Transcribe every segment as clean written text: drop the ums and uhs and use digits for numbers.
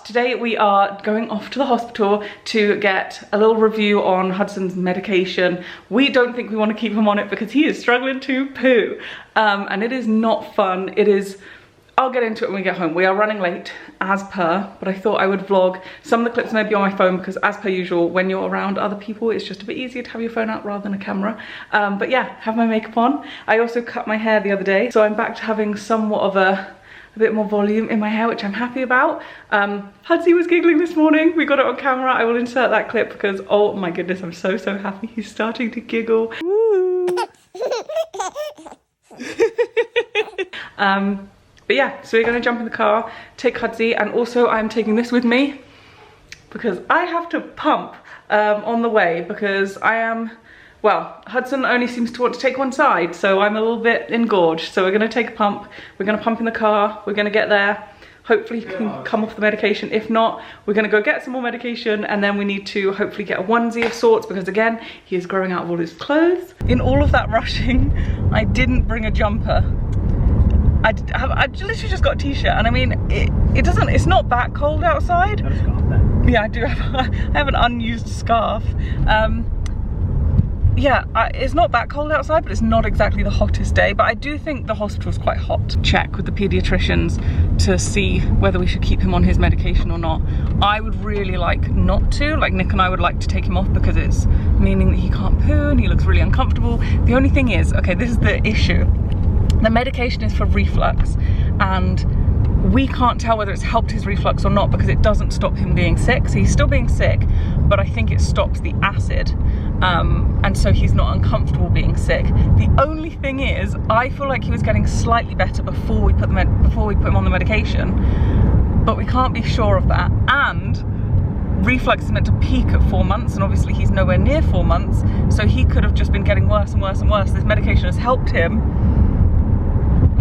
today we are going off to the hospital to get a little review on Hudson's medication. We don't think we want to keep him on it because he is struggling to poo. And it is not fun. It is, I'll get into it when we get home. We are running late as per, but I thought I would vlog. Some of the clips may be on my phone because as per usual, when you're around other people, it's just a bit easier to have your phone out rather than a camera. But yeah, have my makeup on. I also cut my hair the other day, so I'm back to having somewhat of a bit more volume in my hair, which I'm happy about. Hudsy was giggling this morning. We got it on camera. I will insert that clip because, oh my goodness, I'm so happy. He's starting to giggle. Woo. But yeah, so we're gonna jump in the car, take Hudsy, and also I'm taking this with me because I have to pump on the way because I am, well, Hudson only seems to want to take one side, so I'm a little bit engorged. So we're gonna take a pump, we're gonna pump in the car, we're gonna get there. Hopefully he can come off the medication. If not, we're gonna go get some more medication, and then we need to hopefully get a onesie of sorts because again, he is growing out of all his clothes. In all of that rushing, I didn't bring a jumper. I literally just got a t-shirt, and I mean, it's not that cold outside. Got a scarf there. Yeah, I do have, I have an unused scarf. Yeah, it's not that cold outside, but it's not exactly the hottest day. But I do think the hospital's quite hot. Check with the pediatricians to see whether we should keep him on his medication or not. I would really like not to. Like, Nick and I would like to take him off because it's meaning that he can't poo and he looks really uncomfortable. The only thing is, okay, this is the issue. The medication is for reflux, and we can't tell whether it's helped his reflux or not because it doesn't stop him being sick. So he's still being sick, but I think it stops the acid. And so he's not uncomfortable being sick. The only thing is, I feel like he was getting slightly better before we put him on the medication, but we can't be sure of that. And reflux is meant to peak at 4 months, and obviously he's nowhere near 4 months, so he could have just been getting worse and worse and worse. This medication has helped him.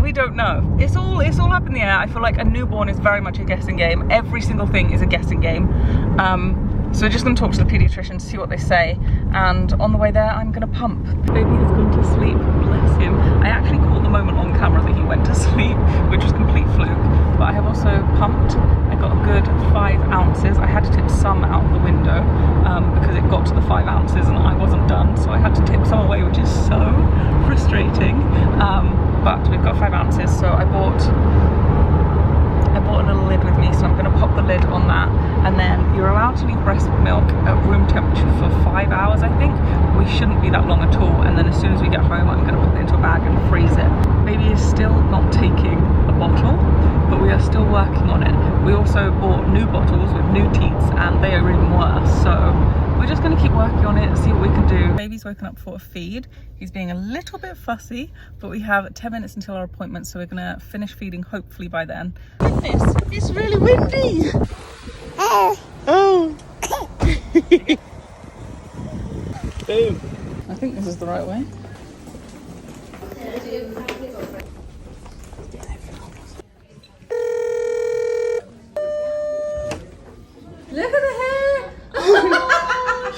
We don't know. It's all up in the air. I feel like a newborn is very much a guessing game. Every single thing is a guessing game. So we're just going to talk to the pediatrician, see what they say, and on the way there I'm going to pump. Baby has gone to sleep, bless him. I actually caught the moment on camera that he went to sleep, which was complete fluke, but I have also pumped. I got a good 5 ounces. I had to tip some out of the window because it got to the 5 ounces and I wasn't done, so I had to tip some away, which is so frustrating. But we've got 5 ounces, so I bought a little lid with me, so I'm going to pop the lid on that, and then you're allowed to leave breast milk at room temperature for 5 hours, I think. We shouldn't be that long at all, and then as soon as we get home I'm going to put it into a bag and freeze it. Baby is still not taking a bottle, but we are still working on it. We also bought new bottles with new teats, and they are even worse, so we're just going to keep working on it and see what we can do. Baby's woken up for a feed. He's being a little bit fussy, but we have 10 minutes until our appointment, so we're going to finish feeding hopefully by then. Goodness, it's really windy. Oh. Boom. I think this is the right way. Look at the hair!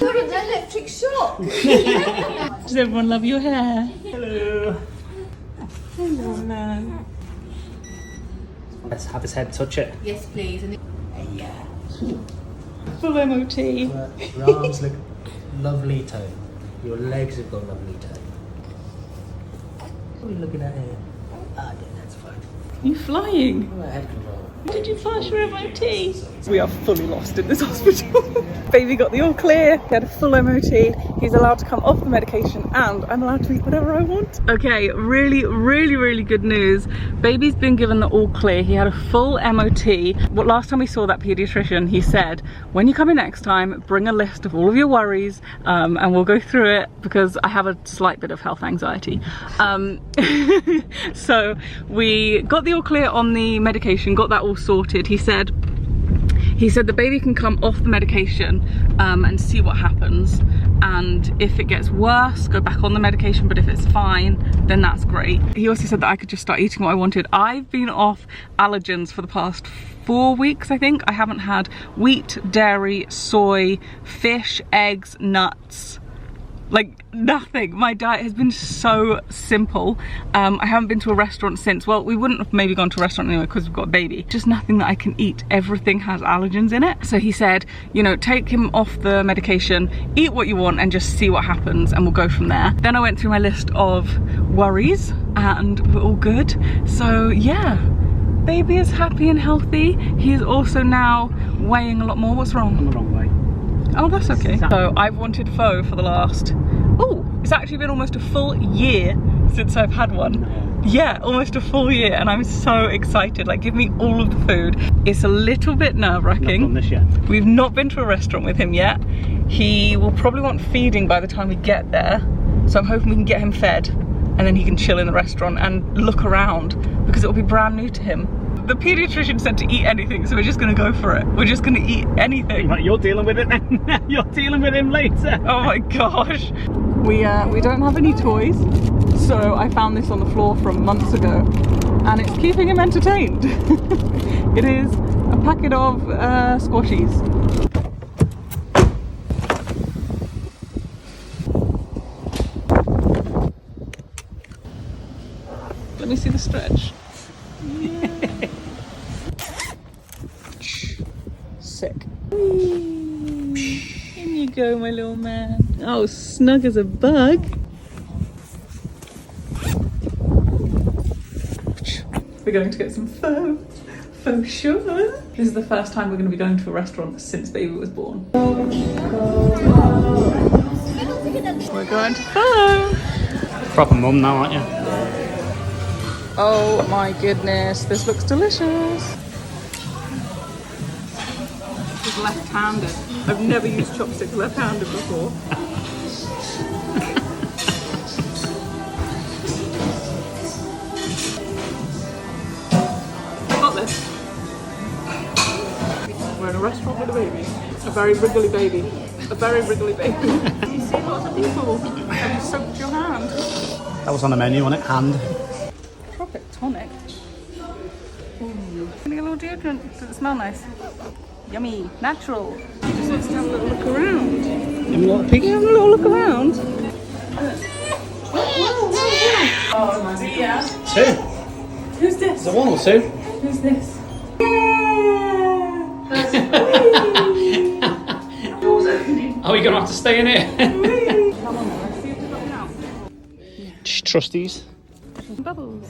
You're an electric shock! Does everyone love your hair? Hello. Hello, man. Let's have his head touch it. Yes, please. Yeah. Full MOT. Your arms look lovely tone. Your legs have got lovely tone. What are you looking at here? Ah, yeah, that's fine. You flying? Oh, head control. Did you pass your MOT? We are fully lost in this hospital. Baby got the all clear. He had a full MOT. He's allowed to come off the medication, and I'm allowed to eat whatever I want. Okay, really good news. Baby's been given the all clear. He had a full MOT. But last time we saw that pediatrician, he said, when you come in next time, bring a list of all of your worries, and we'll go through it because I have a slight bit of health anxiety. So we got the all clear on the medication, got that all sorted. He said the baby can come off the medication and see what happens, and if it gets worse, go back on the medication, but if it's fine, then that's great. He also said that I could just start eating what I wanted. I've been off allergens for the past 4 weeks, I think. I haven't had wheat, dairy, soy, fish, eggs, nuts, Like nothing. My diet has been so simple. I haven't been to a restaurant since. Well, we wouldn't have maybe gone to a restaurant anyway because we've got a baby. Just nothing that I can eat. Everything has allergens in it. So he said, you know, take him off the medication, eat what you want and just see what happens and we'll go from there. Then I went through my list of worries and we're all good. So yeah, baby is happy and healthy. He is also now weighing a lot more. What's wrong? I'm the wrong way. Oh, that's okay. So I've wanted pho for the last, oh, it's actually been almost a full year since I've had one. Yeah, almost a full year and I'm so excited. Like, give me all of the food. It's a little bit nerve-wracking. Not done this yet. We've not been to a restaurant with him yet. He will probably want feeding by the time we get there. So I'm hoping we can get him fed and then he can chill in the restaurant and look around because it'll be brand new to him. The pediatrician said to eat anything, so we're just gonna go for it. We're just gonna eat anything. Right, you're dealing with it then. You're dealing with him later. Oh my gosh. We don't have any toys, so I found this on the floor from months ago, and it's keeping him entertained. It is a packet of squashies. Let me see the stretch. Sick. In you go, my little man. Oh, snug as a bug. We're going to get some pho. For sure. This is the first time we're going to be going to a restaurant since baby was born. We're going to pho. Proper mum now, aren't you? Oh my goodness, this looks delicious. This is left-handed. I've never used chopsticks left-handed before. Got this. We're in a restaurant with a baby. A very wriggly baby. A very wriggly baby. You see lots of people. Have you soaked your hand? That was on the menu, wasn't it? Hand. Tonic. Gonna get a little deodorant. Does it smell nice? Yummy. Natural. He just wants to have a little look around. Have a little piggy? Have a little look around. Oh my dear. Two. Who's this? Is it one or two? Who's this? Are we gonna have to stay in here? Come on, let's see if they're coming out. Just trust these. Bubbles.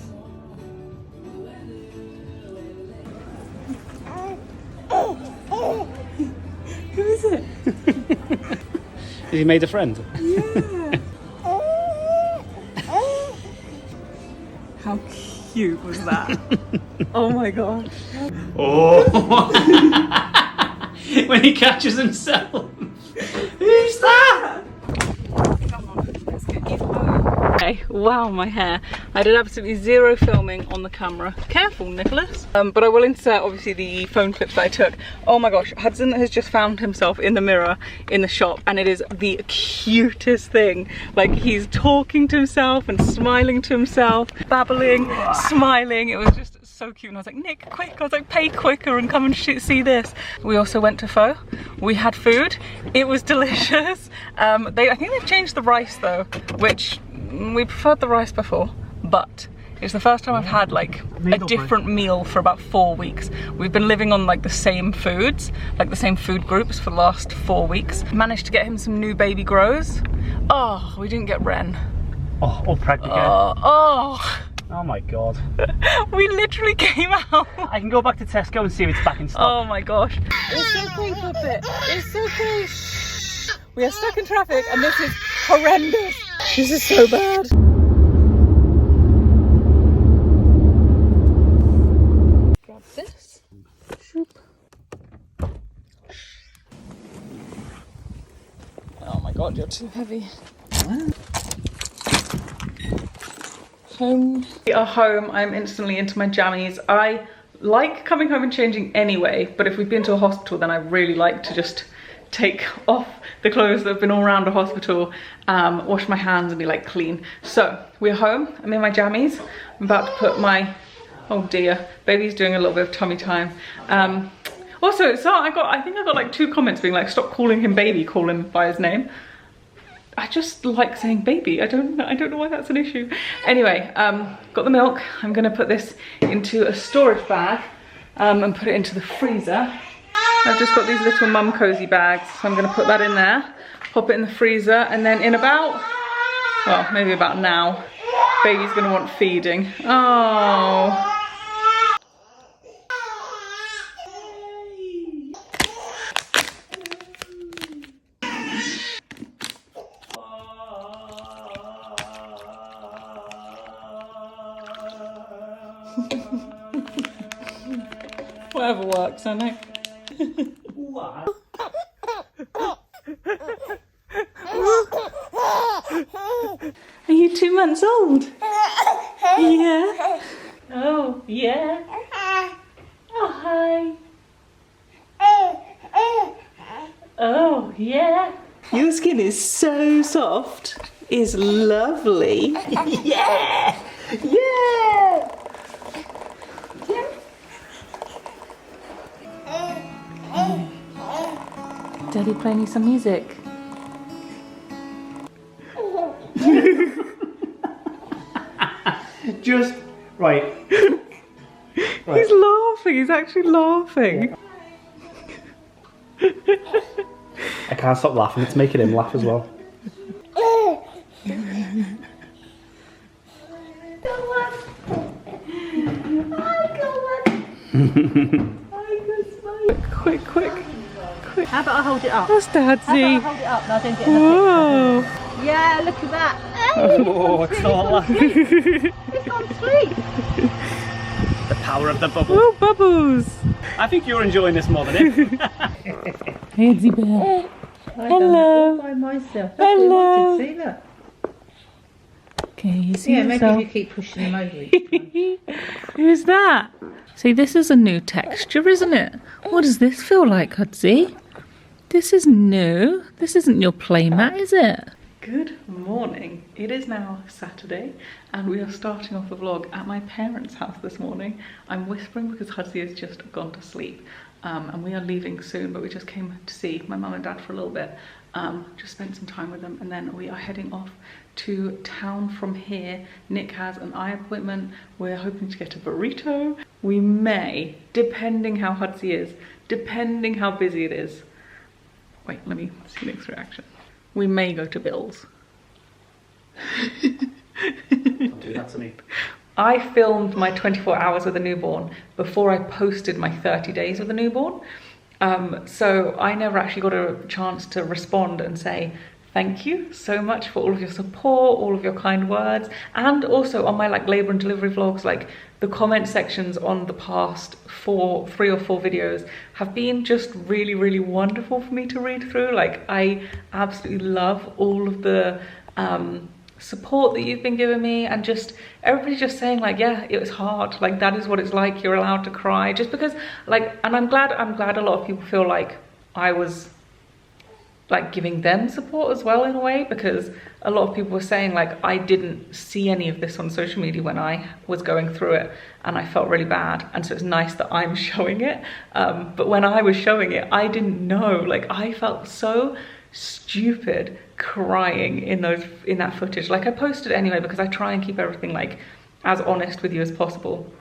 Who is it? Has he made a friend? Yeah. How cute was that? Oh my gosh. Oh! When he catches himself. Who's that? Okay, wow, my hair. I did absolutely zero filming on the camera. Careful, Nicholas. But I will insert, obviously, the phone clips that I took. Oh my gosh, Hudson has just found himself in the mirror in the shop, and it is the cutest thing. Like, he's talking to himself and smiling to himself, babbling, smiling. It was just so cute, and I was like, Nick, quick. I was like, pay quicker and come and see this. We also went to pho. We had food. It was delicious. I think they've changed the rice though, which we preferred the rice before, but it's the first time I've had like a different meal for about 4 weeks. We've been living on like the same foods, like the same food groups for the last 4 weeks. Managed to get him some new baby grows. Oh, we didn't get Ren. Oh, all pregnant again. Oh my god. We literally came out. I can go back to Tesco and see if it's back in stock. Oh my gosh. It's so cool, puppet. It's so cool. We are stuck in traffic and this is horrendous. This is so bad. Grab this. Shoop. Oh my god, you're too heavy. Home. We are home. I'm instantly into my jammies. I like coming home and changing anyway, but if we've been to a hospital, then I really like to just take off the clothes that have been all around a hospital, wash my hands and be like clean. So we're home. I'm in my jammies. I'm about to put my, oh dear, baby's doing a little bit of tummy time. Also, so I think I got like 2 comments being like, stop calling him baby, call him by his name. I just like saying baby. I don't know why that's an issue. Anyway, got the milk. I'm gonna put this into a storage bag and put it into the freezer. I've just got these little mum cozy bags, so I'm gonna put that in there, pop it in the freezer, and then in about, well, maybe about now, baby's gonna want feeding. Oh. Whatever works, I know. Are you 2 months old? Yeah. Oh, yeah. Oh, hi. Oh, yeah. Your skin is so soft. It's lovely. Yeah. Yeah. Daddy playing you some music. Just right. He's laughing. He's actually laughing. I can't stop laughing. It's making him laugh as well. Quick. How about I hold it up? That's Jazzy. Hold it up and I don't get Whoa. Yeah, look at that. Oh, it's not laughing. It's on sleep. The power of the bubble. Oh, bubbles. I think you're enjoying this more than him. Hey, Jazzy bear. Hello. By myself. Hello. See, look. Can you see Yeah, maybe yourself? if you keep pushing him over each time. Who's that? See, this is a new texture, isn't it? What does this feel like, Jazzy? This is new. This isn't your playmat, is it? Good morning. It is now Saturday and we are starting off the vlog at my parents' house this morning. I'm whispering because Jazzy has just gone to sleep and we are leaving soon, but we just came to see my mum and dad for a little bit. Just spent some time with them and then we are heading off to town from here. Nick has an eye appointment. We're hoping to get a burrito. We may, depending how Jazzy is, depending how busy it is. Wait, let me see Nick's reaction. We may go to Bill's. Don't do that to me. I filmed my 24 hours with a newborn before I posted my 30 days with a newborn. So I never actually got a chance to respond and say, thank you so much for all of your support, all of your kind words, and also on my like labour and delivery vlogs, like the comment sections on the past 3 or 4 videos have been just really, really wonderful for me to read through. Like I absolutely love all of the support that you've been giving me, and just everybody just saying like, yeah, it was hard, like that is what it's like, you're allowed to cry, just because like, and I'm glad a lot of people feel like I was like giving them support as well in a way, because a lot of people were saying like I didn't see any of this on social media when I was going through it and I felt really bad, and so it's nice that I'm showing it, but when I was showing it I didn't know, like I felt so stupid crying in that footage. Like I posted it anyway because I try and keep everything like as honest with you as possible.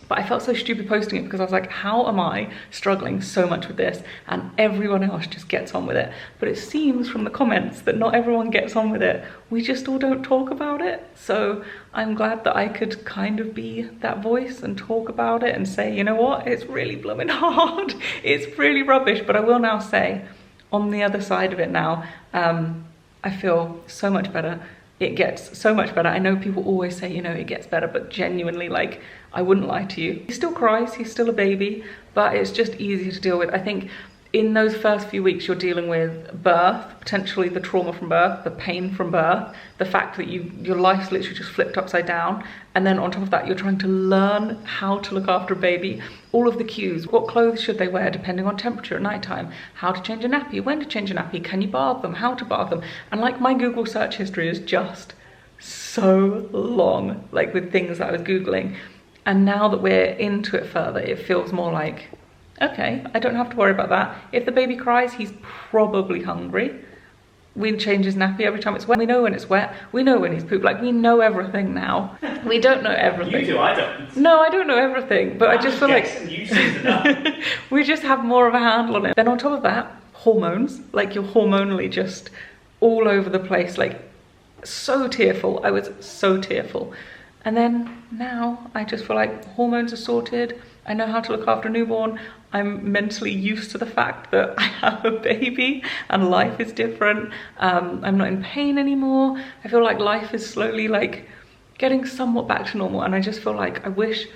But I felt so stupid posting it because I was like, how am I struggling so much with this and everyone else just gets on with it? But it seems from the comments that not everyone gets on with it. We just all don't talk about it. So I'm glad that I could kind of be that voice and talk about it and say, you know what, it's really blooming hard. It's really rubbish. But I will now say, on the other side of it now, I feel so much better. It gets so much better. I know people always say, you know, it gets better, but genuinely, like, I wouldn't lie to you. He still cries, he's still a baby, but it's just easier to deal with. I think in those first few weeks you're dealing with birth, potentially the trauma from birth, the pain from birth, the fact that your life's literally just flipped upside down, and then on top of that you're trying to learn how to look after a baby, all of the cues, what clothes should they wear depending on temperature at night time, how to change a nappy, when to change a nappy, can you bath them, how to bath them, and like my Google search history is just so long, like with things that I was Googling. And now that we're into it further, it feels more like, okay, I don't have to worry about that. If the baby cries, he's probably hungry. We change his nappy every time it's wet. We know when it's wet. We know when he's pooped. Like, we know everything now. We don't know everything. You do, I don't. No, I don't know everything, but I just feel like you seem to know. we just have more of a handle on it. Then on top of that, hormones. Like, you're hormonally just all over the place. Like, so tearful. I was so tearful. And then now I just feel like hormones are sorted. I know how to look after a newborn. I'm mentally used to the fact that I have a baby and life is different. I'm not in pain anymore. I feel like life is slowly like getting somewhat back to normal. And I just feel like I wish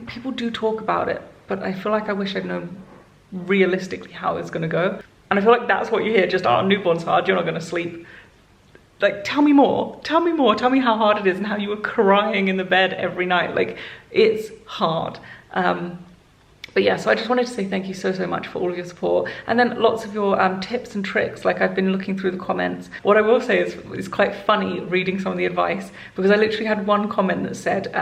people do talk about it, but I feel like I wish I'd known realistically how it's gonna go. And I feel like that's what you hear, just, oh, newborn's hard, you're not gonna sleep. Like, tell me more, tell me more, tell me how hard it is and how you were crying in the bed every night. Like, it's hard. But yeah, so I just wanted to say thank you so much for all of your support, and then lots of your tips and tricks. Like, I've been looking through the comments. What I will say is it's quite funny reading some of the advice, because I literally had one comment that said,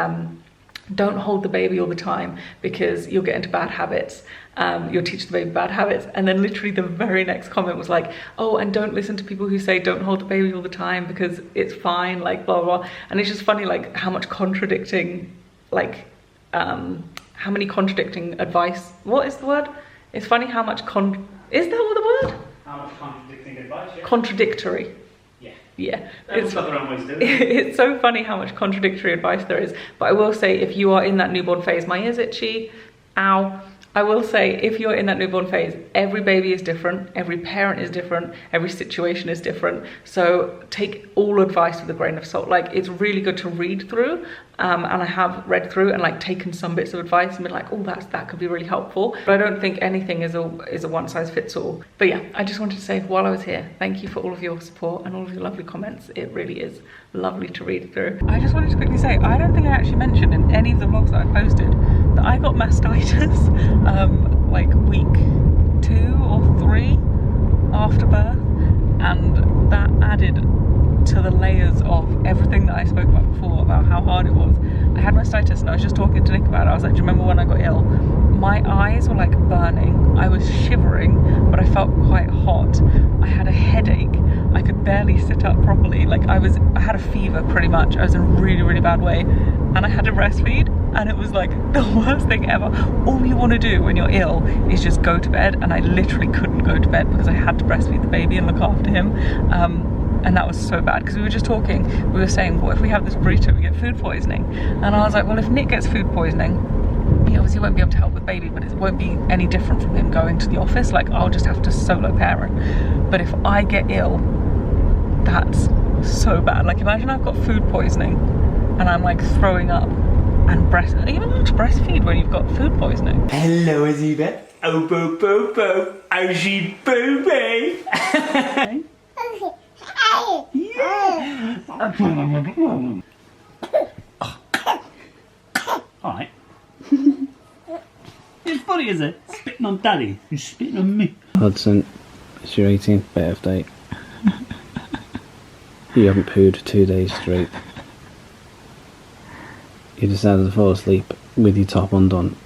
don't hold the baby all the time because you'll get into bad habits. You'll teach the baby bad habits. And then literally the very next comment was like, oh, and don't listen to people who say don't hold the baby all the time because it's fine, like blah blah. And it's just funny, like, how much contradicting, like how many contradicting advice. What is the word? It's funny how much is that what the word? How much contradicting advice? Yeah. Contradictory. Yeah, it's got their own ways to do it. It's so funny how much contradictory advice there is. But I will say, if you are in that newborn phase, my ear's itchy, ow. I will say, if you're in that newborn phase, every baby is different, every parent is different, every situation is different. So take all advice with a grain of salt. Like, it's really good to read through, and I have read through and like taken some bits of advice and been like, oh, that could be really helpful. But I don't think anything is a one size fits all. But yeah, I just wanted to say, while I was here, thank you for all of your support and all of your lovely comments. It really is lovely to read through. I just wanted to quickly say, I don't think I actually mentioned in any of the vlogs that I posted that I got mastitis like week 2 or 3 after birth, and that added to the layers of everything that I spoke about before, about how hard it was. I had mastitis, and I was just talking to Nick about it. I was like, do you remember when I got ill? My eyes were like burning, I was shivering, but I felt quite hot. I had a headache, I could barely sit up properly. Like, I had a fever pretty much. I was in a really bad way, and I had to breastfeed, and it was like the worst thing ever. All you want to do when you're ill is just go to bed, and I literally couldn't go to bed because I had to breastfeed the baby and look after him. And that was so bad, because we were just talking, we were saying, what if we have this burrito, we get food poisoning? And I was like, well, if Nick gets food poisoning, he obviously won't be able to help with baby, but it won't be any different from him going to the office. Like, I'll just have to solo parent. But if I get ill, that's so bad. Like, imagine I've got food poisoning and I'm like throwing up and are you allowed to breastfeed when you've got food poisoning? Hello, Azibet. Oh, bo, bo, bo. Oh, she booby. Yeah. Alright. It's funny, is it? Spitting on daddy. You're spitting on me. Hudson, it's your 18th birthday. You haven't pooed 2 days straight. You decided to fall asleep with your top undone.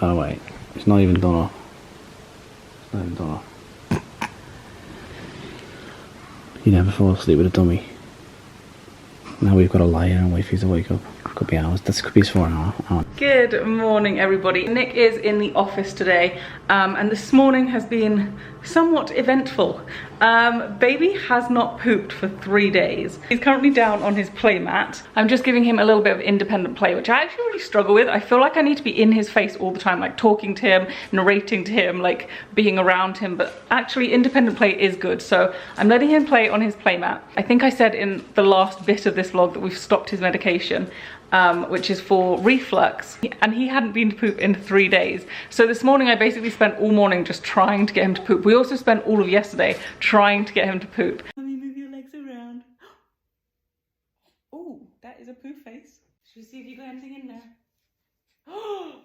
By the way, it's not even done off. It's not even done off. You never fall asleep with a dummy. Now we've got to lie here and wait for you to wake up. Could be hours. This could be 4 hours. Good morning, everybody. Nick is in the office today, and this morning has been somewhat eventful. Baby has not pooped for 3 days. He's currently down on his play mat. I'm just giving him a little bit of independent play, which I actually really struggle with. I feel like I need to be in his face all the time, like talking to him, narrating to him, like being around him, but actually independent play is good. So I'm letting him play on his play mat. I think I said in the last bit of this vlog that we've stopped his medication, which is for reflux, and he hadn't been to poop in 3 days. So this morning I basically spent all morning just trying to get him to poop. We also spent all of yesterday trying to get him to poop. Let me move your legs around. Oh, that is a poo face. Should we see if you got anything in there? Oh,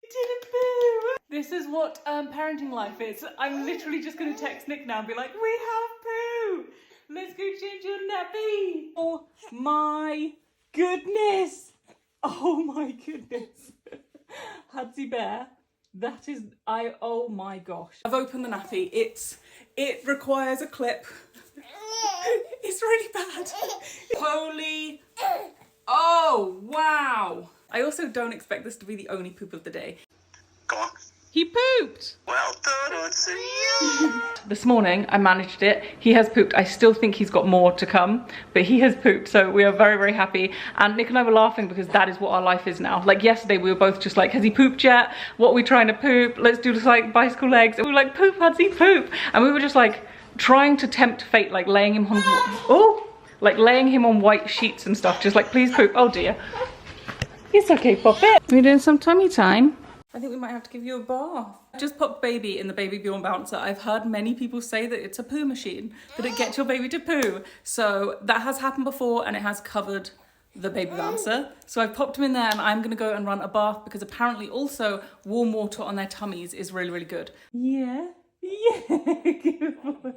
you didn't poo. This is what parenting life is. I'm literally just going to text Nick now and be like, we have poo. Let's go change your nappy. Oh my goodness. Oh my goodness. Hudsy Bear That is, oh my gosh. I've opened the nappy. It requires a clip. It's really bad. Holy, oh wow. I also don't expect this to be the only poop of the day. Go on. He pooped. Well done, Hudson. This morning I managed it. He has pooped. I still think he's got more to come, but he has pooped, so we are very, very happy. And Nick and I were laughing because that is what our life is now. Like yesterday we were both just like, has he pooped yet? What are we trying to poop? Let's do this like bicycle legs. And we were like, poop, Hudson, poop. And we were just like trying to tempt fate, like laying him on, laying him on white sheets and stuff, just like, please poop. Oh dear. It's okay, pop it. We're doing some tummy time. I think we might have to give you a bath. Just pop baby in the Baby Bjorn bouncer. I've heard many people say that it's a poo machine, that it gets your baby to poo. So that has happened before and it has covered the baby bouncer. So I've popped him in there and I'm gonna go and run a bath because apparently also warm water on their tummies is really, really good. Yeah, yeah, good boy,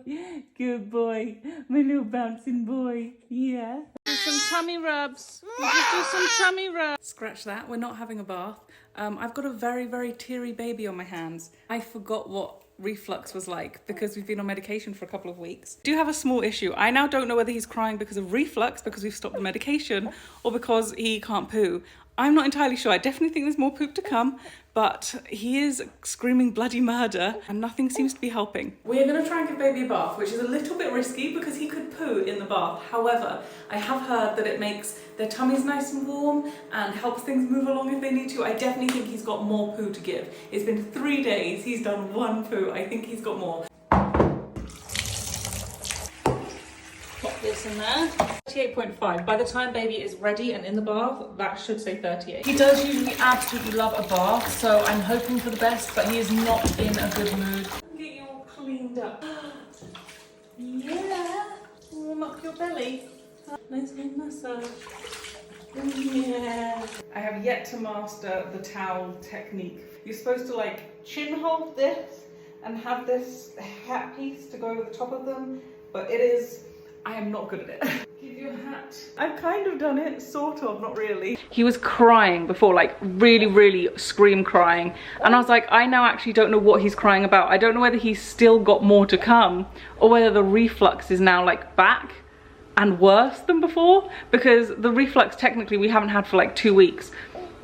good boy, my little bouncing boy, yeah. Do some tummy rubs, just do some tummy rubs. Scratch that, we're not having a bath. I've got a very, very teary baby on my hands. I forgot what reflux was like because we've been on medication for a couple of weeks. I do have a small issue. I now don't know whether he's crying because of reflux, because we've stopped the medication, or because he can't poo. I'm not entirely sure. I definitely think there's more poop to come, but he is screaming bloody murder and nothing seems to be helping. We're gonna try and give baby a bath, which is a little bit risky because he could poo in the bath. However, I have heard that it makes their tummies nice and warm and helps things move along if they need to. I definitely think he's got more poo to give. It's been 3 days, he's done 1 poo. I think he's got more. Pop this in there. 38.5. By the time baby is ready and in the bath, that should say 38. He does usually absolutely love a bath, so I'm hoping for the best, but he is not in a good mood. Get you all cleaned up. Yeah. Warm up your belly. Nice little massage. Yeah. I have yet to master the towel technique. You're supposed to like chin hold this and have this hat piece to go over the top of them, but I am not good at it. Give you a hat. I've kind of done it, sort of, not really. He was crying before, like really, really scream crying. And I was like, I now actually don't know what he's crying about. I don't know whether he's still got more to come or whether the reflux is now like back and worse than before, because the reflux technically we haven't had for like 2 weeks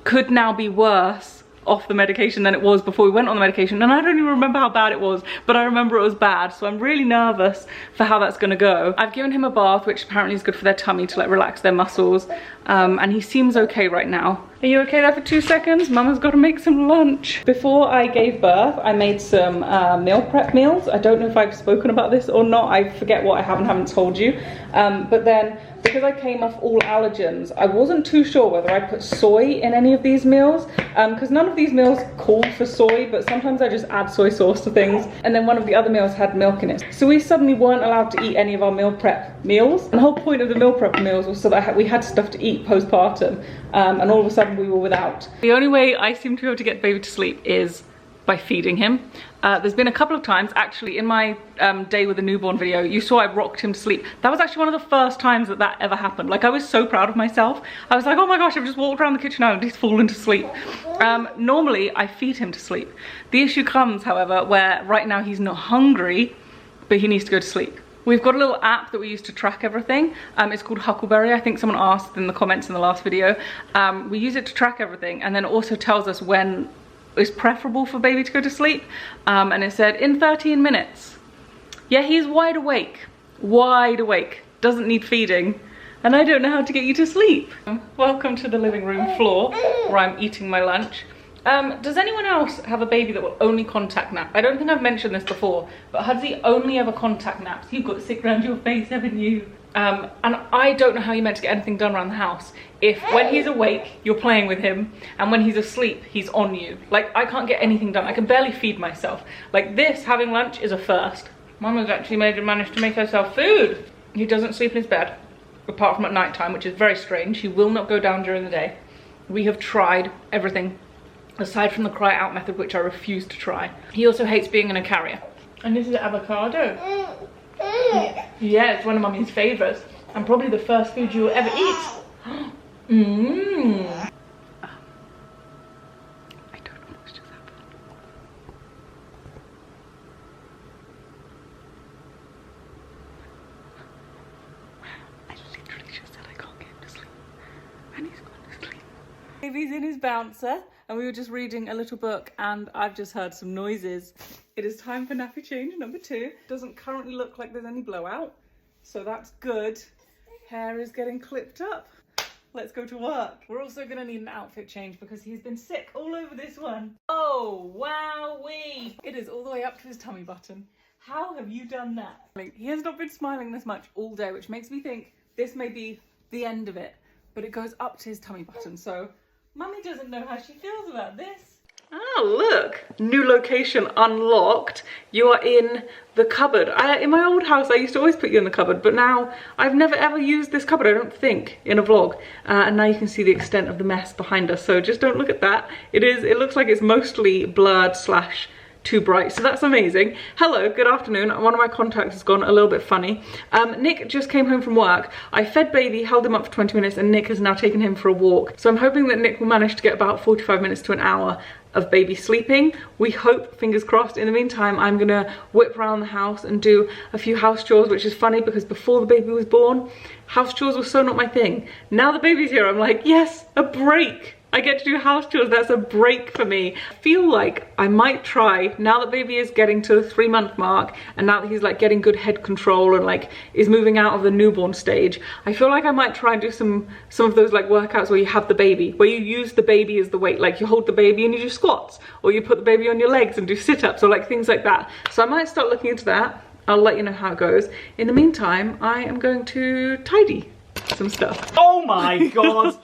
could now be worse off the medication than it was before we went on the medication. And I don't even remember how bad it was, but I remember it was bad. So I'm really nervous for how that's gonna go. I've given him a bath, which apparently is good for their tummy to like relax their muscles. And he seems okay right now. Are you okay there for 2 seconds? Mama's got to make some lunch. Before I gave birth, I made some meal prep meals. I don't know if I've spoken about this or not. I forget what I haven't told you. But then, because I came off all allergens, I wasn't too sure whether I put soy in any of these meals, because none of these meals call for soy, but sometimes I just add soy sauce to things. And then one of the other meals had milk in it. So we suddenly weren't allowed to eat any of our meal prep meals. And the whole point of the meal prep meals was so that we had stuff to eat postpartum, and all of a sudden we were without. The only way I seem to be able to get baby to sleep is by feeding him. There's been a couple of times, actually, in my day with a newborn video, you saw I rocked him to sleep. That was actually one of the first times that ever happened. Like, I was so proud of myself. I was like, oh my gosh, I've just walked around the kitchen now and he's fallen to sleep. Normally, I feed him to sleep. The issue comes, however, where right now he's not hungry, but he needs to go to sleep. We've got a little app that we use to track everything. It's called Huckleberry. I think someone asked in the comments in the last video. We use it to track everything, and then it also tells us when it's preferable for baby to go to sleep. And it said in 13 minutes. Yeah, he's wide awake, doesn't need feeding, and I don't know how to get you to sleep. Welcome to the living room floor where I'm eating my lunch. Does anyone else have a baby that will only contact nap? I don't think I've mentioned this before, but Hudzy only ever contact naps. You've got to sit around your face, haven't you? And I don't know how you're meant to get anything done around the house if when he's awake, you're playing with him, and when he's asleep, he's on you. Like, I can't get anything done. I can barely feed myself. Like this, having lunch is a first. Mama's actually managed to make herself food. He doesn't sleep in his bed, apart from at night time, which is very strange. He will not go down during the day. We have tried everything, aside from the cry out method, which I refuse to try. He also hates being in a carrier. And this is avocado. Yeah, it's one of Mummy's favourites, and probably the first food you will ever eat. Mmm. I don't know what's just happened. Baby's in his bouncer and we were just reading a little book and I've just heard some noises. It is time for nappy change number 2. Doesn't currently look like there's any blowout, so that's good. Hair is getting clipped up. Let's go to work. We're also gonna need an outfit change because he's been sick all over this one. Oh, wowee. It is all the way up to his tummy button. How have you done that? He has not been smiling this much all day, which makes me think this may be the end of it, but it goes up to his tummy button. So Mummy doesn't know how she feels about this. Oh, look, new location unlocked. You are in the cupboard. In my old house, I used to always put you in the cupboard, but now I've never ever used this cupboard, I don't think, in a vlog. And now you can see the extent of the mess behind us. So just don't look at that. It looks like it's mostly blurred / too bright, so that's amazing. Hello, good afternoon. One of my contacts has gone a little bit funny. Nick just came home from work. I fed baby, held him up for 20 minutes, and Nick has now taken him for a walk. So I'm hoping that Nick will manage to get about 45 minutes to an hour of baby sleeping. We hope, fingers crossed. In the meantime, I'm gonna whip around the house and do a few house chores, which is funny because before the baby was born, house chores were so not my thing. Now the baby's here, I'm like, yes, a break. I get to do house chores, that's a break for me. I feel like I might try, now that baby is getting to the 3-month mark, and now that he's like getting good head control and like is moving out of the newborn stage, I feel like I might try and do some of those like workouts where you have the baby, where you use the baby as the weight, like you hold the baby and you do squats, or you put the baby on your legs and do sit-ups, or like things like that. So I might start looking into that. I'll let you know how it goes. In the meantime, I am going to tidy some stuff. Oh my god!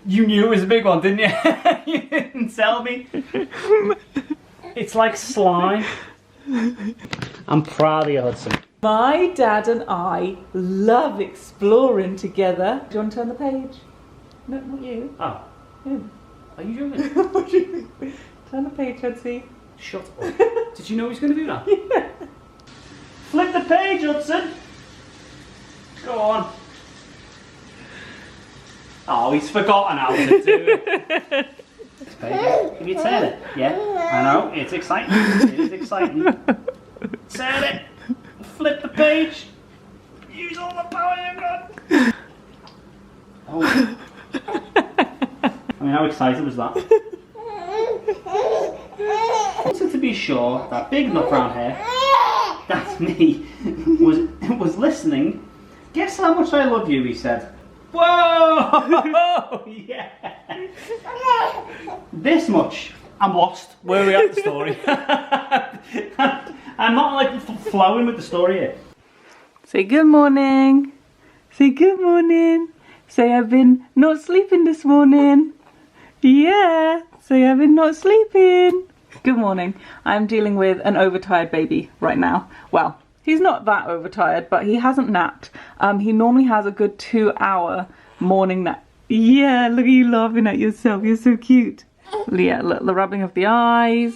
You knew it was a big one, didn't you? You didn't tell me. It's like slime. I'm proud of you, Hudson. My dad and I love exploring together. Do you want to turn the page? No, not you. Oh. Him. Are you doing it? Turn the page, Jazzy. Shut up. Did you know he was going to do that? Yeah. Flip the page, Hudson. Go on. Oh, he's forgotten how to do it. Can you turn it? Yeah, I know, it's exciting. It is exciting. Turn it. Flip the page. Use all the power you've got. Oh. I mean, how excited was that? So to be sure, that big nut brown hair, that's me, was listening. Guess how much I love you, he said. Whoa! Yeah! This much. I'm lost. Where are we at the story? I'm not like flowing with the story here. Say good morning. Say good morning. Say I've been not sleeping this morning. Yeah. Say I've been not sleeping. Good morning. I'm dealing with an overtired baby right now. Well, he's not that overtired, but he hasn't napped. He normally has a good 2-hour morning nap. Yeah, look at you laughing at yourself. You're so cute. Yeah, look, the rubbing of the eyes.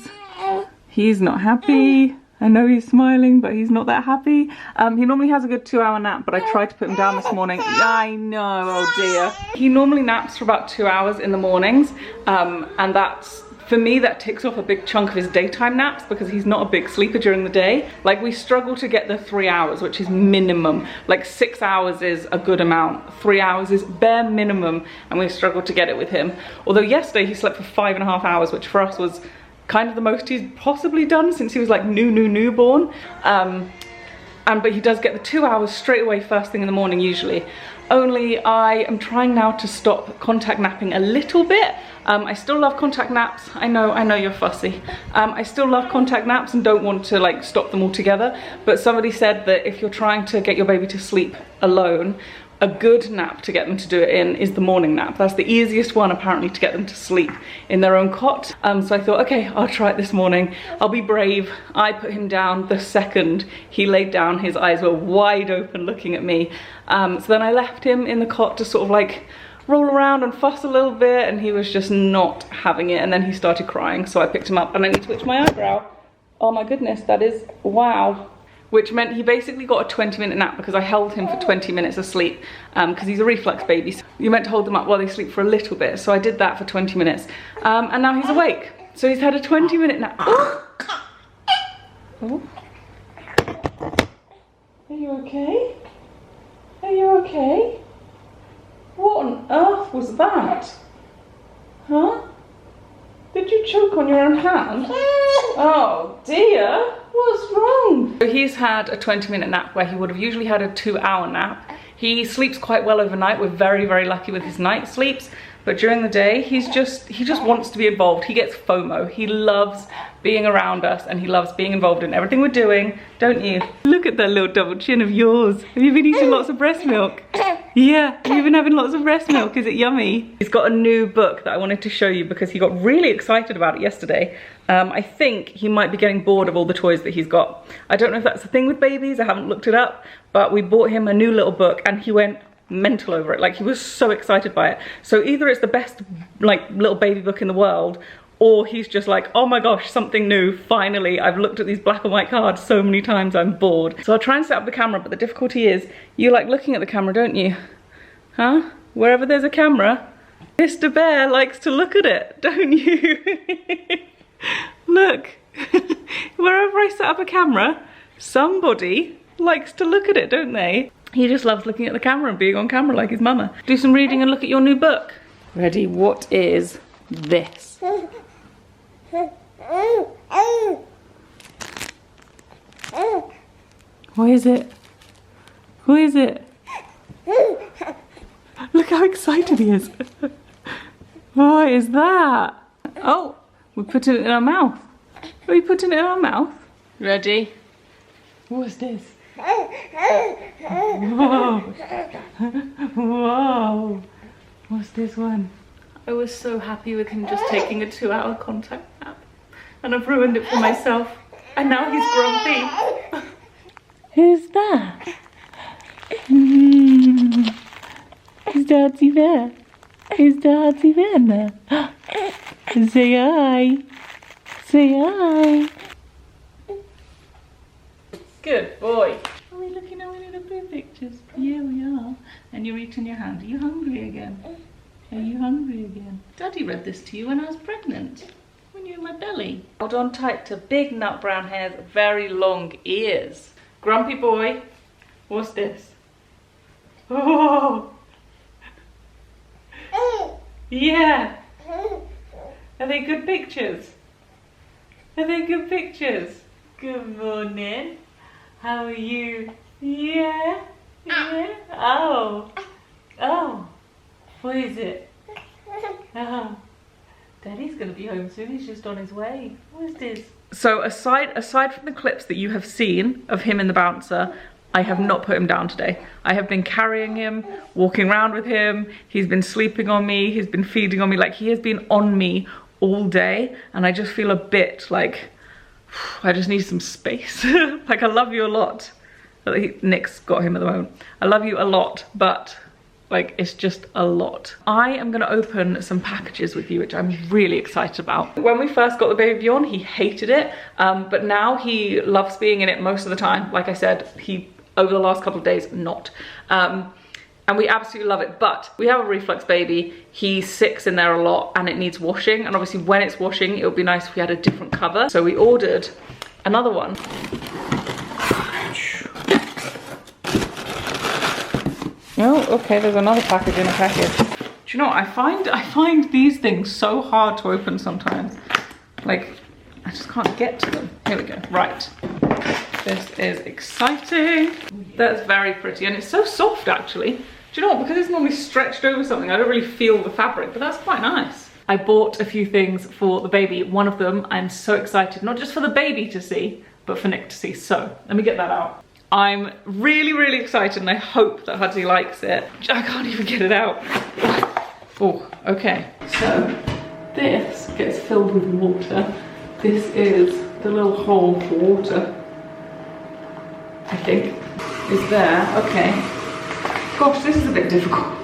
He's not happy. I know he's smiling, but he's not that happy. He normally has a good 2-hour nap, but I tried to put him down this morning. I know, oh dear. He normally naps for about 2 hours in the mornings, and that's, for me, that ticks off a big chunk of his daytime naps because he's not a big sleeper during the day. Like, we struggle to get the 3 hours, which is minimum. Like 6 hours is a good amount. 3 hours is bare minimum, and we struggle to get it with him. Although yesterday he slept for 5.5 hours, which for us was kind of the most he's possibly done since he was like newborn. But he does get the 2 hours straight away first thing in the morning usually. Only I am trying now to stop contact napping a little bit. I still love contact naps. I know you're fussy. I still love contact naps and don't want to like stop them altogether. But somebody said that if you're trying to get your baby to sleep alone, a good nap to get them to do it in is the morning nap. That's the easiest one apparently to get them to sleep in their own cot. So I thought, okay, I'll try it this morning. I'll be brave. I put him down the second he laid down. His eyes were wide open looking at me. So then I left him in the cot to sort of like roll around and fuss a little bit, and he was just not having it, and then he started crying. So I picked him up and I need to twitch my eyebrow. Oh my goodness, that is, wow. Which meant he basically got a 20-minute nap because I held him for 20 minutes asleep because he's a reflux baby. So you're meant to hold them up while they sleep for a little bit. So I did that for 20 minutes and now he's awake. So he's had a 20-minute nap. Oh. Oh. Are you okay? Are you okay? What on earth was that? Huh? Did you choke on your own hand? Oh dear, what's wrong? So he's had a 20-minute nap where he would have usually had a 2-hour nap. He sleeps quite well overnight. We're very, very lucky with his night sleeps. But during the day, he just wants to be involved. He gets FOMO. He loves being around us and he loves being involved in everything we're doing, don't you? Look at that little double chin of yours. Have you been eating lots of breast milk? Yeah, you've been having lots of breast milk. Is it yummy? He's got a new book that I wanted to show you because he got really excited about it yesterday. I think he might be getting bored of all the toys that he's got. I don't know if that's the thing with babies. I haven't looked it up, but we bought him a new little book and he went mental over it. Like, he was so excited by it. So either it's the best like little baby book in the world, or he's just like, oh my gosh, something new, finally. I've looked at these black and white cards so many times, I'm bored. So I'll try and set up the camera, but the difficulty is you like looking at the camera, don't you? Huh? Wherever there's a camera, Mr. Bear likes to look at it, don't you? Look, wherever I set up a camera, somebody likes to look at it, don't they? He just loves looking at the camera and being on camera like his mama. Do some reading and look at your new book. Ready? What is this? What is it? Who is it? Look how excited he is. What is that? Oh, we're putting it in our mouth. Are we putting it in our mouth? Ready? What's this? Whoa. Whoa. What's this one? I was so happy with him just taking a 2-hour contact nap. And I've ruined it for myself. And now he's grumpy. Who's that? Is Jazzy there? Is Jazzy there? Say hi. Say hi. Good boy. Are we looking at our little blue pictures? Yeah, we are. And you're eating your hand. Are you hungry again? Are you hungry again? Daddy read this to you when I was pregnant. When you were in my belly. Hold on tight to big nut brown hairs, very long ears. Grumpy boy. What's this? Oh. Yeah. Are they good pictures? Are they good pictures? Good morning. How are you? Yeah. Yeah. Oh. Oh. What is it? Oh. Daddy's gonna be home soon. He's just on his way. What is this? So aside from the clips that you have seen of him in the bouncer, I have not put him down today. I have been carrying him, walking around with him. He's been sleeping on me. He's been feeding on me. Like, he has been on me all day. And I just feel a bit like, I just need some space. Like, I love you a lot. Nick's got him at the moment. I love you a lot, but like, it's just a lot. I am gonna open some packages with you, which I'm really excited about. When we first got the baby on, he hated it, but now he loves being in it most of the time. Like I said, over the last couple of days, not. And we absolutely love it, but we have a reflux baby. He sits in there a lot and it needs washing. And obviously when it's washing, it would be nice if we had a different cover. So we ordered another one. Oh, okay, there's another package in a package. Do you know what, I find these things so hard to open sometimes. Like, I just can't get to them. Here we go, right. This is exciting. That's very pretty, and it's so soft actually. Do you know what, because it's normally stretched over something, I don't really feel the fabric, but that's quite nice. I bought a few things for the baby. One of them, I'm so excited, not just for the baby to see, but for Nick to see. So, let me get that out. I'm really, really excited and I hope that Huddy likes it. I can't even get it out. Oh, okay. So this gets filled with water. This is the little hole for water, I think, is there. Okay. Gosh, this is a bit difficult.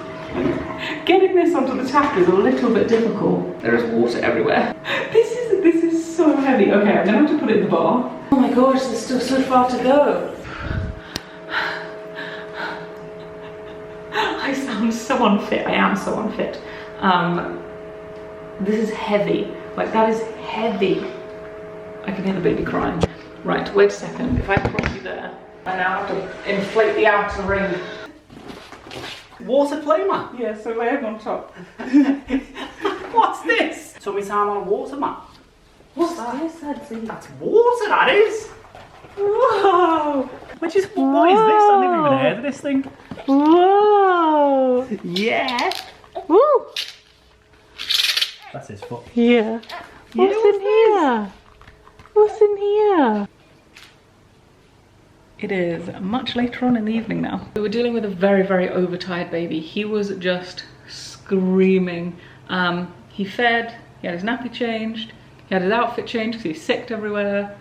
Getting this onto the tap is a little bit difficult. There is water everywhere. This is so heavy. Okay, I'm gonna have to put it in the bar. Oh my gosh, there's still so far to go. I sound so unfit. I am so unfit. This is heavy. Like, that is heavy. I can hear the baby crying. Right, wait a second. If I prop you there, I now have to inflate the outer ring. Water play mat? Yeah, so lay it on top. What's this? tummy time on a water mat. What's this, Jazzy? That's water, that is! Whoa! What is this? I've never even heard of this thing. Whoa! Yeah! Woo! That's his foot. Yeah. What's in here? What's in here? It is much later on in the evening now. We were dealing with a very, very overtired baby. He was just screaming. He fed, he had his nappy changed, he had his outfit changed because he sicked everywhere,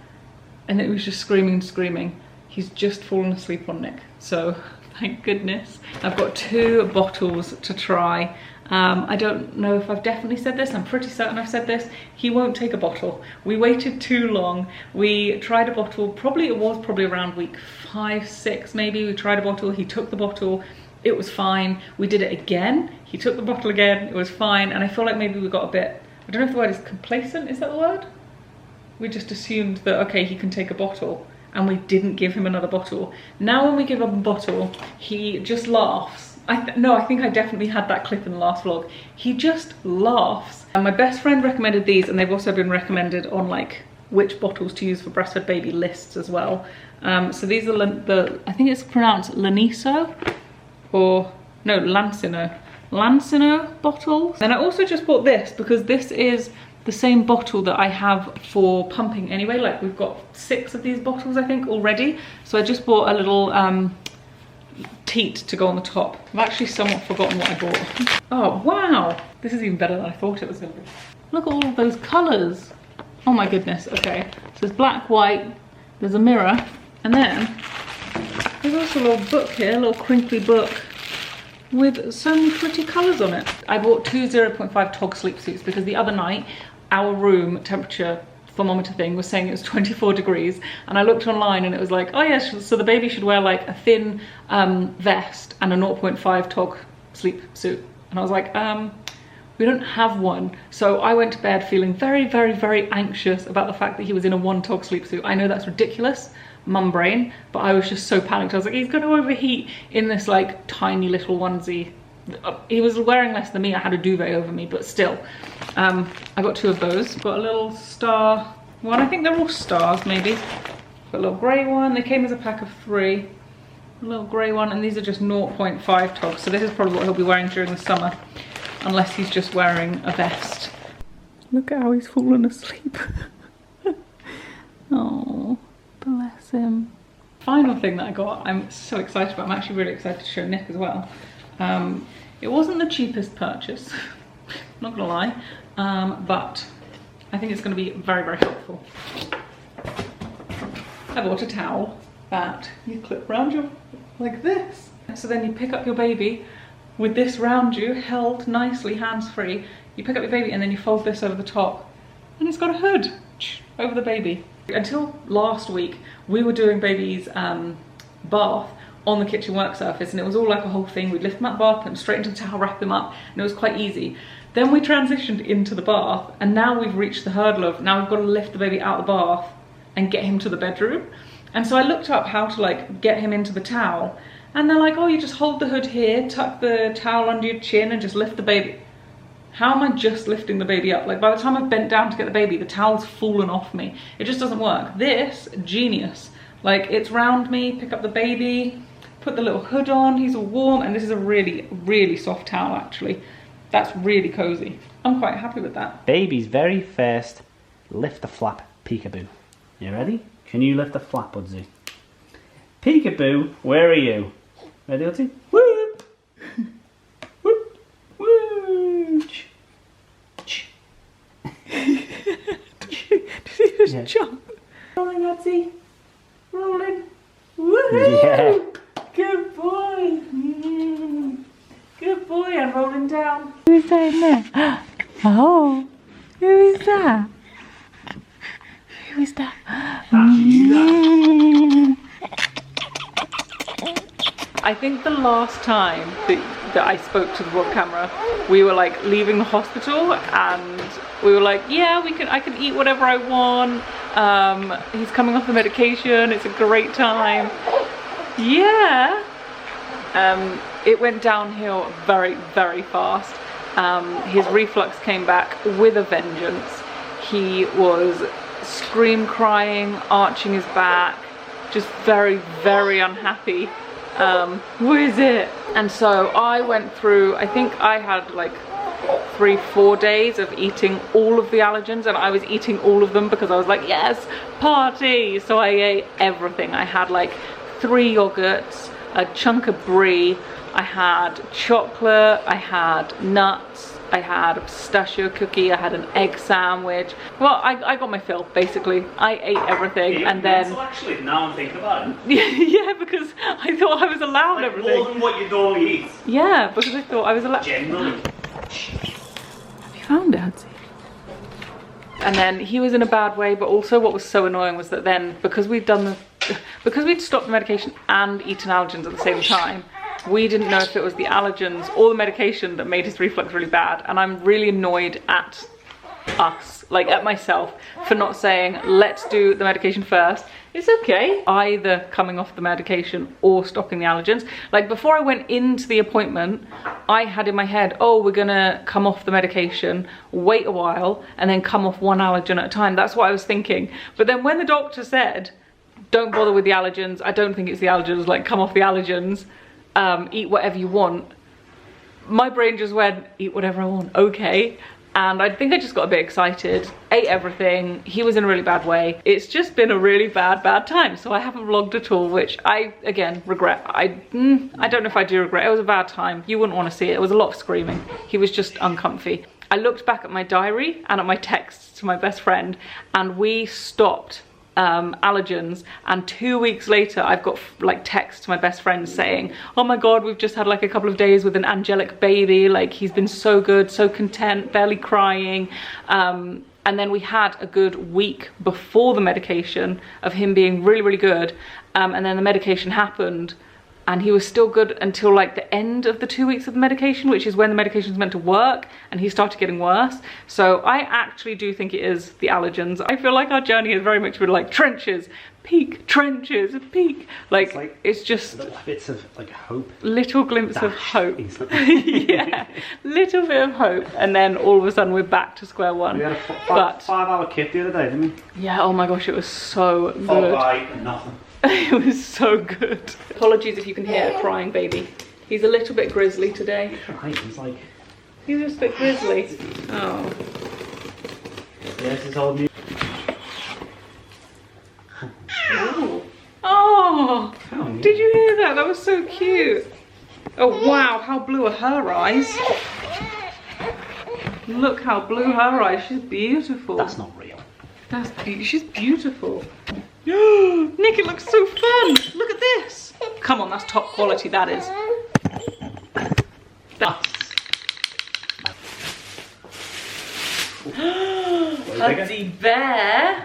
and it was just screaming and screaming. He's just fallen asleep on Nick, so thank goodness. I've got 2 bottles to try. I don't know if I've definitely said this, I'm pretty certain I've said this. He won't take a bottle. We waited too long. We tried a bottle, it was probably around week 5, 6 maybe. We tried a bottle, he took the bottle, it was fine. We did it again, he took the bottle again, it was fine. And I feel like maybe we got a bit, I don't know if the word is complacent, is that the word? We just assumed that, okay, he can take a bottle, and we didn't give him another bottle. Now when we give him a bottle, he just laughs. No, I think I definitely had that clip in the last vlog. He just laughs. And my best friend recommended these, and they've also been recommended on like which bottles to use for breastfed baby lists as well. So these are I think it's pronounced Laniso, or no, Lancino. Lancino bottles. And I also just bought this because this is the same bottle that I have for pumping anyway. Like we've got 6 of these bottles I think already. So I just bought a little teat to go on the top. I've actually somewhat forgotten what I bought. Oh wow, this is even better than I thought it was going to be. Look at all of those colours. Oh my goodness. Okay, so there's black, white, there's a mirror, and then there's also a little book here, a little crinkly book with so many pretty colours on it. I bought 2 0.5 TOG sleep suits because the other night our room temperature thermometer thing was saying it was 24 degrees, and I looked online and it was like, oh yeah, so the baby should wear like a thin vest and a 0.5 TOG sleep suit. And I was like, we don't have one. So I went to bed feeling very, very, very anxious about the fact that he was in a 1 TOG sleep suit. I know that's ridiculous, mum brain, but I was just so panicked. I was like, he's gonna overheat in this like tiny little onesie. He was wearing less than me, I had a duvet over me, but still. I got 2 of those. Got a little star one, I think they're all stars maybe. Got a little grey one, they came as a pack of 3. A little grey one, and these are just 0.5 TOG, so this is probably what he'll be wearing during the summer, unless he's just wearing a vest. Look at how he's fallen asleep. Oh, bless him. Final thing that I got, I'm so excited about, I'm actually really excited to show Nick as well. It wasn't the cheapest purchase, not gonna lie, but I think it's gonna be very, very helpful. I bought a towel that you clip around you like this. So then you pick up your baby with this round you, held nicely, hands-free. You pick up your baby and then you fold this over the top, and it's got a hood over the baby. Until last week, we were doing baby's bath on the kitchen work surface, and it was all like a whole thing. We'd lift them out of the bath, put them straight into the towel, wrap them up, and it was quite easy. Then we transitioned into the bath, and now we've reached the hurdle of, now we've got to lift the baby out of the bath and get him to the bedroom. And so I looked up how to like get him into the towel, and they're like, oh, you just hold the hood here, tuck the towel under your chin and just lift the baby. How am I just lifting the baby up? Like by the time I've bent down to get the baby, the towel's fallen off me. It just doesn't work. This, genius. Like it's round me, pick up the baby, put the little hood on, he's all warm, and this is a really, really soft towel actually. That's really cozy. I'm quite happy with that. Baby's very first lift the flap peekaboo. You ready? Can you lift the flap, Budsy? Peekaboo, where are you? Ready, Budsy? Whoop! Whoop! Woo! Did he just jump? Rolling, Budsy. Rolling. Woohoo! Yeah. Good boy. Good boy, I'm rolling down. Who is that in there? Oh, who is that? Who is that? I think the last time that I spoke to the vlog camera, we were like leaving the hospital, and we were like, yeah, I can eat whatever I want. He's coming off the medication, it's a great time. Yeah. It went downhill very, very fast. his reflux came back with a vengeance. He was scream crying, arching his back, just very, very unhappy. Where is it? And so I went through, I think I had like 3-4 days of eating all of the allergens, and I was eating all of them because I was like, yes, party. So I ate everything. I had like 3 yogurts, a chunk of brie, I had chocolate, I had nuts, I had a pistachio cookie, I had an egg sandwich. Well, I got my fill, basically. I ate everything, and then... So actually, now I'm thinking about it. Yeah, because I thought I was allowed Like everything. more than what you normally eat. Yeah, because I thought I was allowed... Generally. Have you found Jazzy? And then he was in a bad way, but also what was so annoying was that then, because we'd stopped the medication and eaten allergens at the same time, we didn't know if it was the allergens or the medication that made his reflux really bad. And I'm really annoyed at us, like at myself, for not saying, let's do the medication first. It's okay, either coming off the medication or stopping the allergens. Like before I went into the appointment, I had in my head, oh, we're gonna come off the medication, wait a while, and then come off 1 allergen at a time. That's what I was thinking. But then when the doctor said, don't bother with the allergens, I don't think it's the allergens, like come off the allergens, eat whatever you want, my brain just went, eat whatever I want, okay. And I think I just got a bit excited, ate everything. He was in a really bad way. It's just been a really bad time. So I haven't vlogged at all, which I, again, regret. I don't know if I do regret. It was a bad time. You wouldn't want to see it. It was a lot of screaming. He was just uncomfy. I looked back at my diary and at my texts to my best friend, and we stopped allergens, and 2 weeks later I've got like texts to my best friend saying, oh my god, we've just had like a couple of days with an angelic baby, like he's been so good, so content, barely crying. And then we had a good week before the medication of him being really good, and then the medication happened and he was still good until like the end of the 2 weeks of the medication, which is when the medication is meant to work, and he started getting worse. So I actually do think it is the allergens. I feel like our journey has very much been like trenches, peak, trenches, peak. Like it's just little bits of like hope. Little glimpse of hope. Yeah, little bit of hope. And then all of a sudden we're back to square one. We had a 5-hour kit the other day, didn't we? Yeah, oh my gosh, it was so good. Followed by nothing. It was so good. Apologies if you can hear a crying baby. He's a little bit grizzly today. Right, he's like... He's just a bit grizzly. Oh. Yes, it's all new. Ooh. Oh! Did you hear that? That was so cute. Oh wow, how blue are her eyes. Look how blue her eyes. She's beautiful. That's not real. That's she's beautiful. Nick, it looks so fun. Look at this. Come on, that's top quality, that is. Hudsy bear.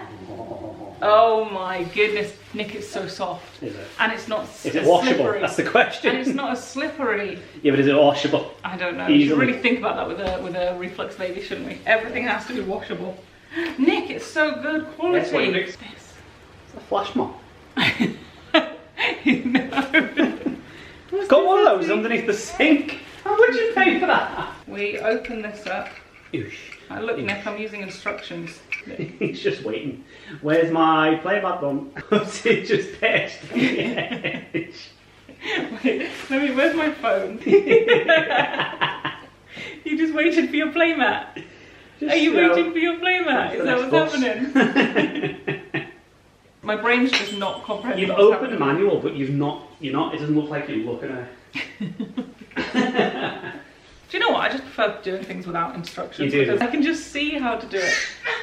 Oh my goodness. Nick, it's so soft. Is it? And it's not Is it washable? slippery. That's the question. And it's not as slippery. Yeah, but is it washable? I don't know. Easily. We should really think about that with a reflux baby, shouldn't we? Everything has to be washable. Nick, it's so good quality. It's a flash mob. No. Got one of those underneath the sink. How much you pay for that? We open this up. Oosh. Look, Nick, I'm using instructions. He's just waiting. Where's my playback button? What's it just passed? Wait, let me, where's my phone? You just waited for your playmat. Are you waiting for your playmat? Is that what's happening? My brain's just not comprehending. You've opened the manual, but you're not, it doesn't look like you're looking at it. Do you know what? I just prefer doing things without instructions. You do. Because I can just see how to do it.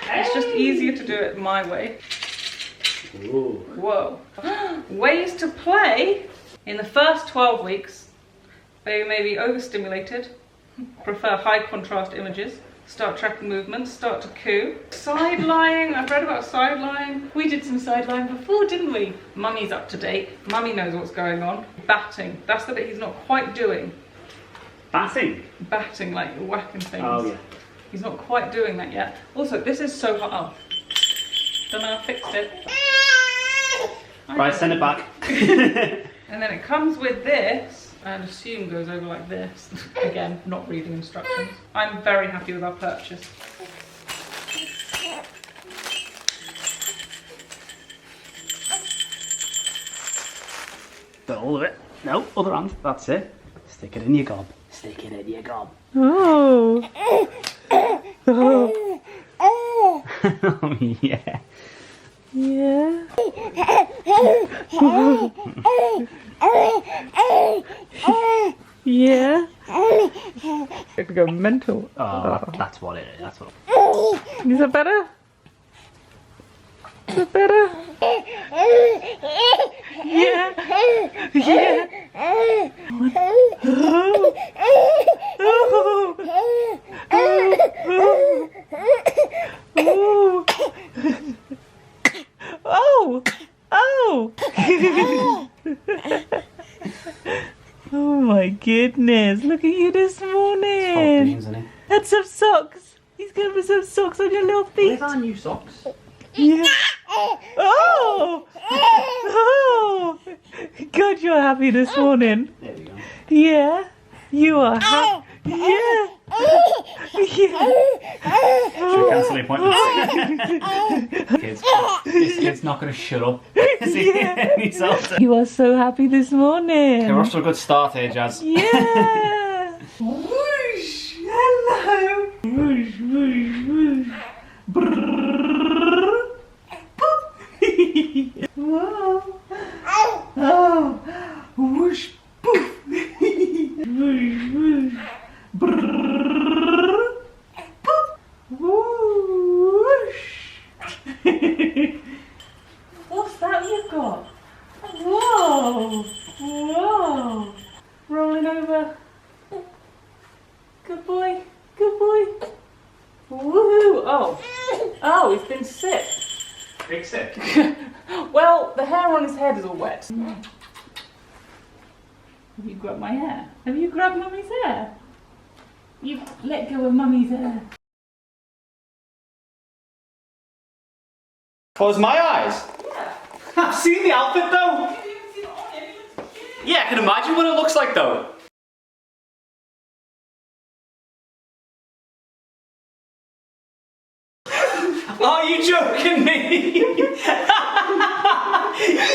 It's just easier to do it my way. Ooh. Whoa. Ways to play. In the first 12 weeks, baby may be overstimulated, prefer high contrast images, start tracking movements, start to coo. Side lying, I've read about side lying. We did some side lying before, didn't we? Mummy's up to date. Mummy knows what's going on. Batting, that's the bit he's not quite doing. Batting? Batting, like whacking things. Oh yeah. He's not quite doing that yet. Also, this is so hot. Oh. Don't know, I fixed it. Right, send it back. And then it comes with this. and assume goes over like this. Again, not reading instructions. I'm very happy with our purchase. All of it. No, other hand. That's it. Stick it in your gob. Stick it in your gob. Oh. Oh. Oh, yeah. Yeah. Yeah. I could go mental. Oh, that's what it is. That's what. Is that better? Is that better? Yeah. Yeah. Oh. Oh. Oh my goodness. Look at you this morning. Beans, isn't it? That's some socks. He's going for some socks on your little feet. Where's our new socks? Yeah. Oh! Oh! God, you're happy this morning. There we go. Yeah. You are happy. Yeah. Yeah. Should we cancel the appointment? This kid's not going to shut up. Is he? Yeah. He's also... You are so happy this morning. Okay, we're off to a good start here, Jazz. Yeah. Whoosh. Hello. Whoosh, whoosh, whoosh. Brrrr. Boop. Whoa. Oh. Whoosh. Poof. Whoosh, whoosh. Brrrr. Boop. Whoosh. What's that you've got? Whoa. Whoa. Rolling over. Good boy. Good boy. Woohoo. Oh. Oh, he's been sick. Big sick. Well, the hair on his head is all wet. Have you grabbed my hair? Have you grabbed Mummy's hair? You've let go of Mummy's hair. Close my eyes. Yeah. I've seen the outfit though. You didn't see it on him. It looks cute. Yeah, I can imagine what it looks like though. Are you joking me?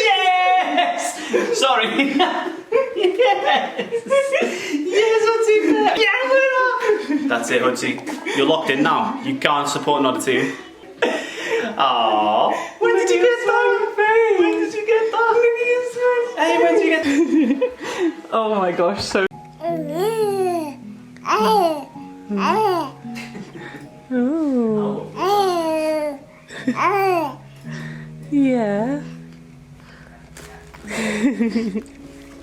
Yes! Sorry. Yes! Yes, Hudsie! Yeah, that's it, Hudsie. You're locked in now. You can't support another team. Aww. When did you get that? When did you get that? Hey, when did you get that? Oh my gosh, so. Ooh. Yeah.